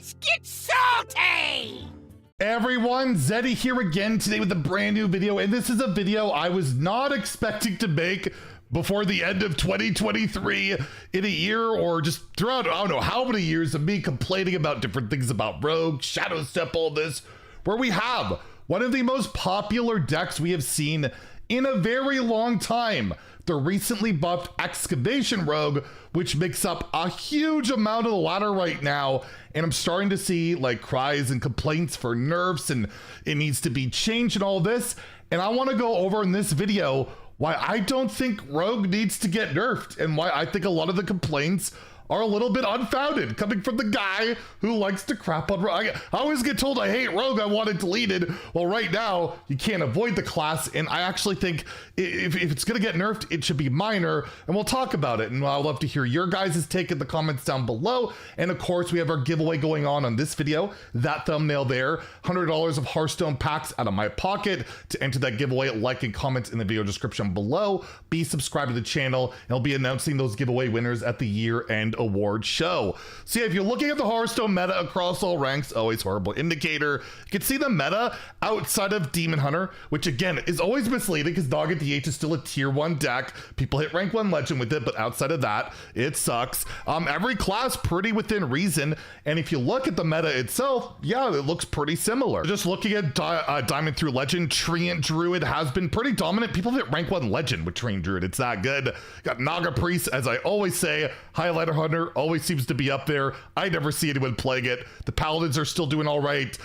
Let's get salty! Everyone, Zeddy here again today with a brand new video, and this is a video I was not expecting to make before the end of 2023 in a year, or just throughout, I don't know how many years of me complaining about different things about Rogue, Shadow Step, all this, where we have one of the most popular decks we have seen in a very long time. The recently buffed Excavation Rogue, which makes up a huge amount of the ladder right now. And I'm starting to see like cries and complaints for nerfs and it needs to be changed and all this. And I want to go over in this video why I don't think Rogue needs to get nerfed and why I think a lot of the complaints are a little bit unfounded, coming from the guy who likes to crap on Rogue. I always get told I hate Rogue, I want it deleted. Well, right now, you can't avoid the class, and I actually think if it's gonna get nerfed, it should be minor, and we'll talk about it, and I'd love to hear your guys' take in the comments down below. And of course, we have our giveaway going on this video, that thumbnail there, $100 of Hearthstone packs out of my pocket. To enter that giveaway, like and comment in the video description below. Be subscribed to the channel, and I'll be announcing those giveaway winners at the year-end award show. So yeah, if you're looking at the Hearthstone meta across all ranks, always horrible indicator, you can see the meta outside of Demon Hunter, which again is always misleading because Dog at DH is still a tier 1 deck. People hit rank 1 legend with it, but outside of that, it sucks. Every class pretty within reason, and if you look at the meta itself, yeah, it looks pretty similar. Just looking at Diamond through Legend, Treant Druid has been pretty dominant. People hit rank 1 legend with Treant Druid, it's that good. Got Naga Priest, as I always say, Highlighter Hunter always seems to be up there. I never see anyone playing it. The Paladins are still doing all right.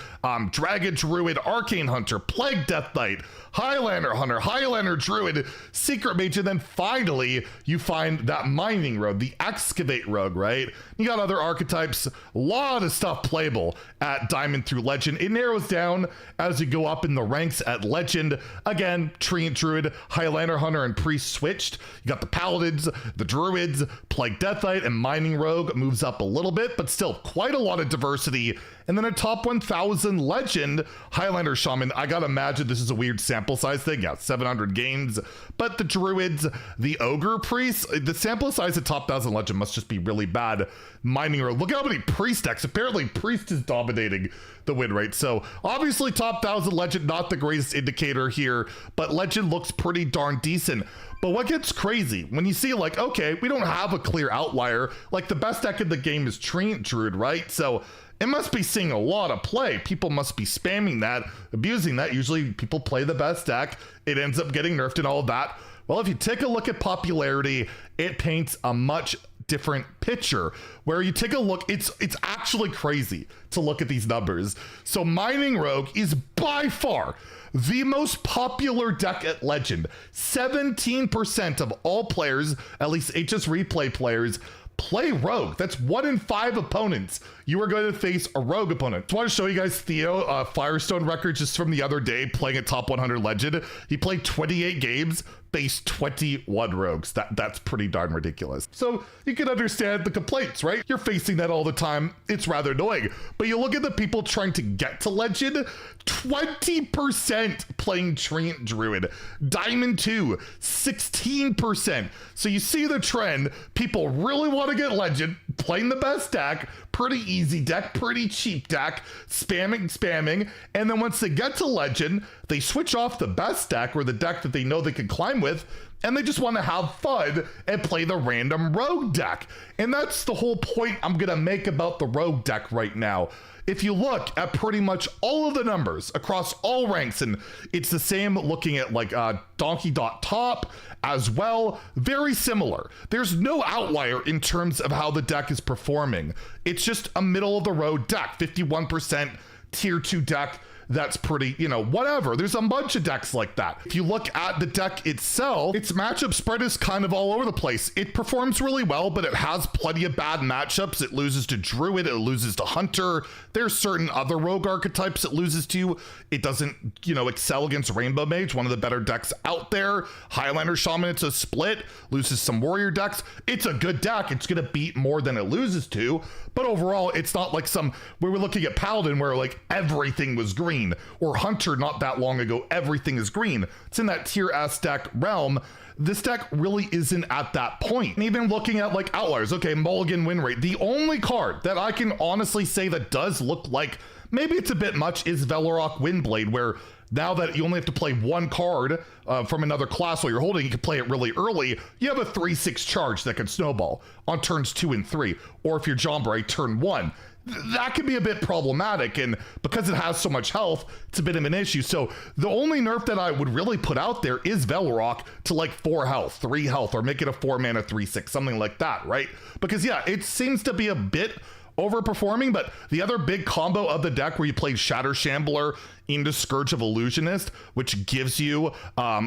Dragon Druid, Arcane Hunter, Plague Death Knight, Highlander Hunter, Highlander Druid, Secret Mage, and then finally you find that Mining Rogue, the Excavate Rogue, right? You got other archetypes, a lot of stuff playable at Diamond through Legend. It narrows down as you go up in the ranks at Legend. Again, Treant Druid, Highlander Hunter, and Priest switched. You got the Paladins, the Druids, Plague Death Knight, and Mining Rogue moves up a little bit, but still quite a lot of diversity. And then a top 1000 legend, Highlander Shaman. I gotta imagine this is a weird sample size thing. Yeah, 700 games. But the Druids, the Ogre Priests, the sample size of top 1000 legend must just be really bad. Mining Rogue. Look at how many Priest decks. Apparently Priest is dominating the win rate. So obviously top 1000 legend, not the greatest indicator here, but legend looks pretty darn decent. But what gets crazy when you see like, okay, we don't have a clear outlier. Like the best deck in the game is Treant Druid, right? So it must be seeing a lot of play. People must be spamming that, abusing that. Usually people play the best deck. It ends up getting nerfed and all of that. Well, if you take a look at popularity, it paints a much different picture where you take a look, it's actually crazy to look at these numbers. So Mining Rogue is by far the most popular deck at Legend. 17% of all players, at least HS Replay players, play Rogue. That's 1 in 5 opponents. You are going to face a Rogue opponent. I want to show you guys Theo Firestone record just from the other day playing at top 100 Legend. He played 28 games, faced 21 Rogues. That's pretty darn ridiculous. So you can understand the complaints, right? You're facing that all the time. It's rather annoying. But you look at the people trying to get to Legend, 20% playing Treant Druid. Diamond 2, 16%. So you see the trend. People really want to get Legend, playing the best deck, pretty easy deck, pretty cheap deck, spamming, and then once they get to Legend, they switch off the best deck or the deck that they know they can climb with, and they just want to have fun and play the random Rogue deck. And that's the whole point I'm gonna make about the Rogue deck right now. If you look at pretty much all of the numbers across all ranks, and it's the same looking at like Donkey.top as well, very similar. There's no outlier in terms of how the deck is performing. It's just a middle of the road deck, 51% tier 2 deck. That's pretty, you know, whatever. There's a bunch of decks like that. If you look at the deck itself, its matchup spread is kind of all over the place. It performs really well, but it has plenty of bad matchups. It loses to Druid, it loses to Hunter. There's certain other Rogue archetypes it loses to. It doesn't, you know, excel against Rainbow Mage, one of the better decks out there. Highlander Shaman, it's a split, loses some Warrior decks. It's a good deck. It's gonna beat more than it loses to, but overall, it's not like we were looking at Paladin where like everything was green. green, or Hunter not that long ago, everything is green. It's in that tier S deck realm. This deck really isn't at that point. And even looking at like outliers, okay, mulligan win rate. The only card that I can honestly say that does look like maybe it's a bit much is Velarok Windblade, where now that you only have to play one card from another class while you're holding, you can play it really early. You have a 3/6 charge that can snowball on turns 2 and 3, or if you're Jombray, turn 1. That can be a bit problematic, and because it has so much health, it's a bit of an issue. So the only nerf that I would really put out there is Velarok to like 4 health, 3 health, or make it a 4 mana 3/6, something like that, right? Because yeah, it seems to be a bit overperforming, but the other big combo of the deck where you play Shatter Shambler into Scourge of Illusionist, which gives you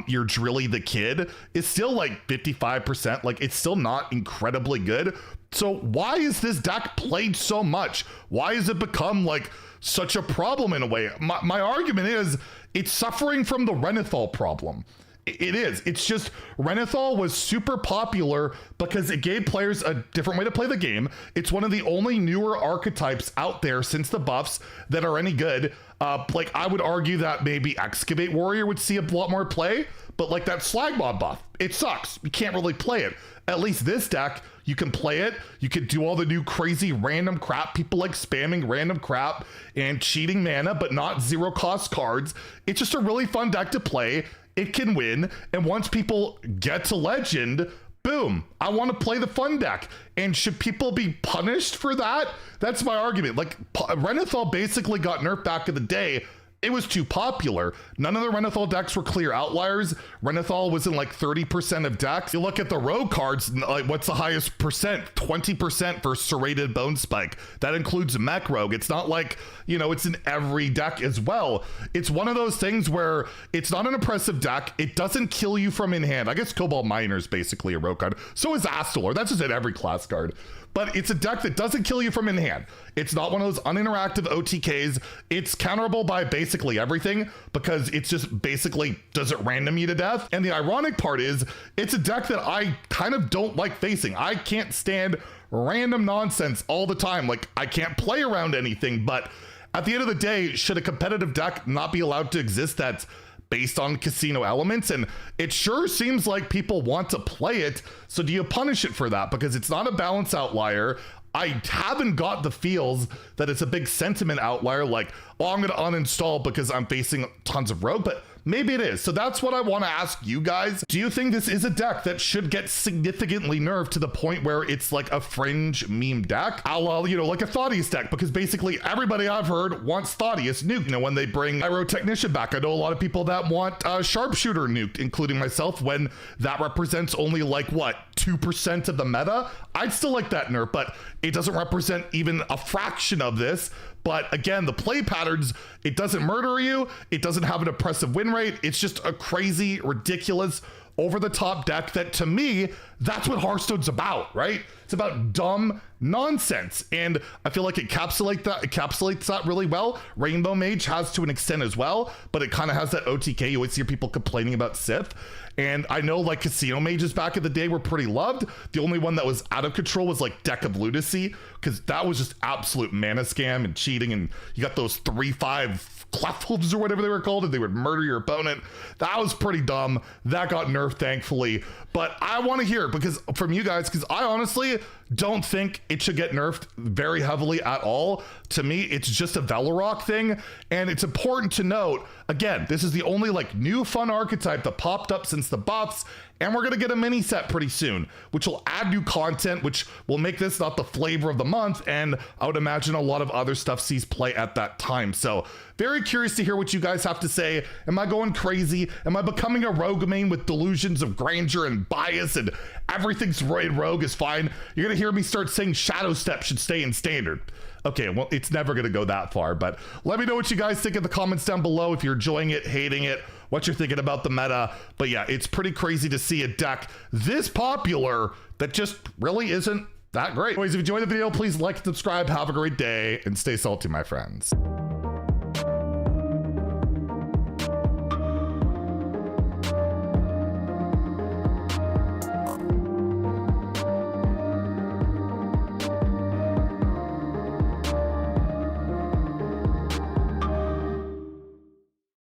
your Drilly the Kid, is still like 55%. Like, it's still not incredibly good. So why is this deck played so much? Why has it become like such a problem in a way? My argument is it's suffering from the Renathal problem. It is. It's just Renathal was super popular because it gave players a different way to play the game. It's one of the only newer archetypes out there since the buffs that are any good. Like, I would argue that maybe Excavate Warrior would see a lot more play, but like that Slag Mob buff, it sucks. You can't really play it. At least this deck, you can play it. You can do all the new crazy random crap. People like spamming random crap and cheating mana, but not zero cost cards. It's just a really fun deck to play. It can win, and once people get to Legend, boom, I want to play the fun deck. And should people be punished for that? That's my argument. Like, Renathal basically got nerfed back in the day. It was too popular. None of the Renathal decks were clear outliers. Renathal was in like 30% of decks. You look at the rogue cards, like, what's the highest percent? 20% for Serrated Bone Spike. That includes Mech Rogue. It's not like, you know, it's in every deck as well. It's one of those things where it's not an oppressive deck. It doesn't kill you from in hand. I guess Cobalt Miner is basically a rogue card. So is Astalar. That's just in every class card. But it's a deck that doesn't kill you from in hand. It's not one of those uninteractive OTKs. It's counterable by basically everything because it's just basically does it random you to death. And the ironic part is it's a deck that I kind of don't like facing. I can't stand random nonsense all the time. Like, I can't play around anything, but at the end of the day, should a competitive deck not be allowed to exist that's based on casino elements? And it sure seems like people want to play it. So do you punish it for that? Because it's not a balance outlier. I haven't got the feels that it's a big sentiment outlier, like, oh, I'm going to uninstall because I'm facing tons of rogue, but maybe it is. So that's what I want to ask you guys. Do you think this is a deck that should get significantly nerfed to the point where it's like a fringe meme deck? You know, like a Thaddeus deck, because basically everybody I've heard wants Thaddeus nuked. You know, when they bring Pyrotechnician back, I know a lot of people that want Sharpshooter nuked, including myself, when that represents only like, what, 2% of the meta? I'd still like that nerf, but it doesn't represent even a fraction of this. But again, the play patterns, it doesn't murder you. It doesn't have an oppressive win rate. It's just a crazy, ridiculous, over-the-top deck that, to me, that's what Hearthstone's about, right? It's about dumb nonsense. And I feel like it encapsulates that really well. Rainbow Mage has to an extent as well, but it kind of has that OTK. You always hear people complaining about Sith. And I know like Casino Mages back in the day were pretty loved. The only one that was out of control was like Deck of Lunacy, because that was just absolute mana scam and cheating. And you got those 3/5 Cleft Hooves or whatever they were called, and they would murder your opponent. That was pretty dumb. That got nerfed, thankfully. But I want to hear from you guys, because I honestly don't think it should get nerfed very heavily at all. To me, it's just a Velarok thing. And it's important to note, again, this is the only like new fun archetype that popped up since the buffs. And we're going to get a mini set pretty soon, which will add new content, which will make this not the flavor of the month. And I would imagine a lot of other stuff sees play at that time. So very curious to hear what you guys have to say. Am I going crazy? Am I becoming a rogue main with delusions of grandeur and bias and everything's in rogue is fine? You're going to hear me start saying Shadow Step should stay in standard. Okay, well, it's never going to go that far, but let me know what you guys think in the comments down below, if you're enjoying it, hating it, what you're thinking about the meta. But yeah, it's pretty crazy to see a deck this popular that just really isn't that great. Anyways, if you enjoyed the video, please like and subscribe. Have a great day and stay salty, my friends.